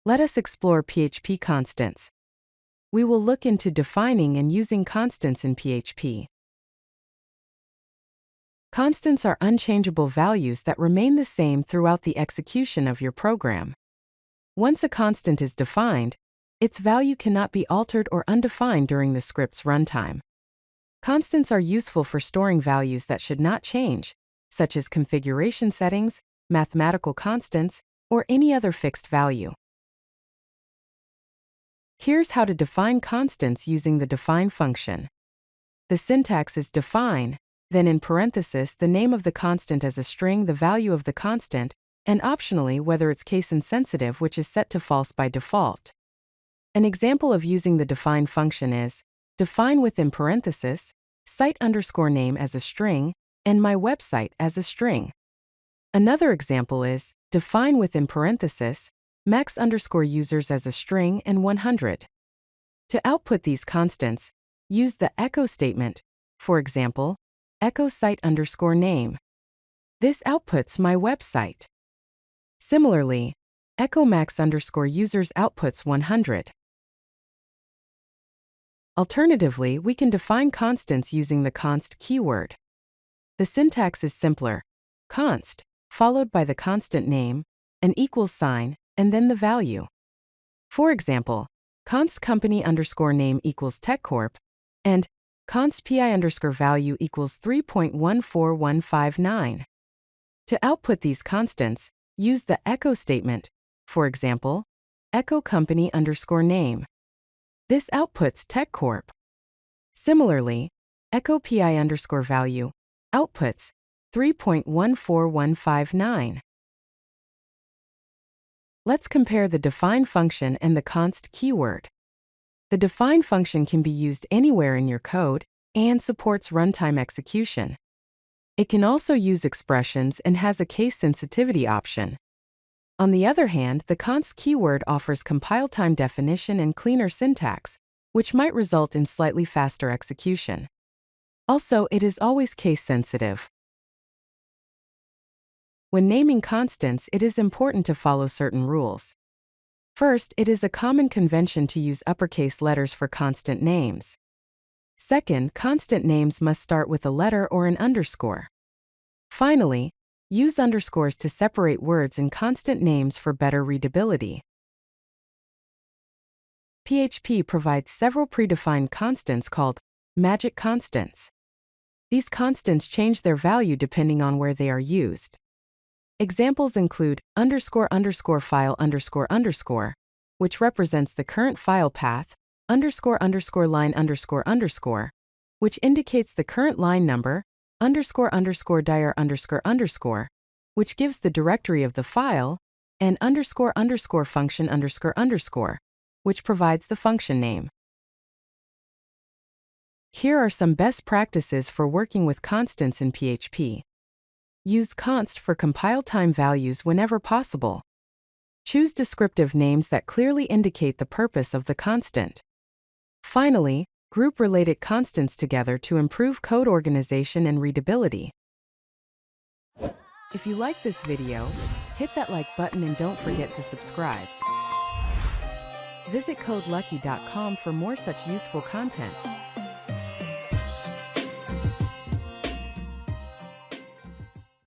Let us explore PHP constants. We will look into defining and using constants in PHP. Constants are unchangeable values that remain the same throughout the execution of your program. Once a constant is defined, its value cannot be altered or undefined during the script's runtime. Constants are useful for storing values that should not change, such as configuration settings, mathematical constants, or any other fixed value. Here's how to define constants using the define function. The syntax is define, then in parenthesis the name of the constant as a string, the value of the constant, and optionally whether it's case insensitive, which is set to false by default. An example of using the define function is define within parenthesis site_name as a string and my website as a string. Another example is define within parenthesis max_users as a string and 100. To output these constants, use the echo statement, for example, echo site_name. This outputs my website. Similarly, echo max_users outputs 100. Alternatively, we can define constants using the const keyword. The syntax is simpler: const, followed by the constant name, an equals sign, and then the value. For example, const company_name equals TechCorp, and const pi_value equals 3.14159. To output these constants, use the echo statement, for example, echo company_name. This outputs TechCorp. Similarly, echo pi_value outputs 3.14159. Let's compare the define function and the const keyword. The define function can be used anywhere in your code and supports runtime execution. It can also use expressions and has a case sensitivity option. On the other hand, the const keyword offers compile time definition and cleaner syntax, which might result in slightly faster execution. Also, it is always case sensitive. When naming constants, it is important to follow certain rules. First, it is a common convention to use uppercase letters for constant names. Second, constant names must start with a letter or an underscore. Finally, use underscores to separate words in constant names for better readability. PHP provides several predefined constants called magic constants. These constants change their value depending on where they are used. Examples include __file__, which represents the current file path, __line__, which indicates the current line number, __dir__, which gives the directory of the file, and __function__, which provides the function name. Here are some best practices for working with constants in PHP. Use const for compile time values whenever possible. Choose descriptive names that clearly indicate the purpose of the constant. Finally, group related constants together to improve code organization and readability. If you like this video, hit that like button and don't forget to subscribe. Visit codelucky.com for more such useful content.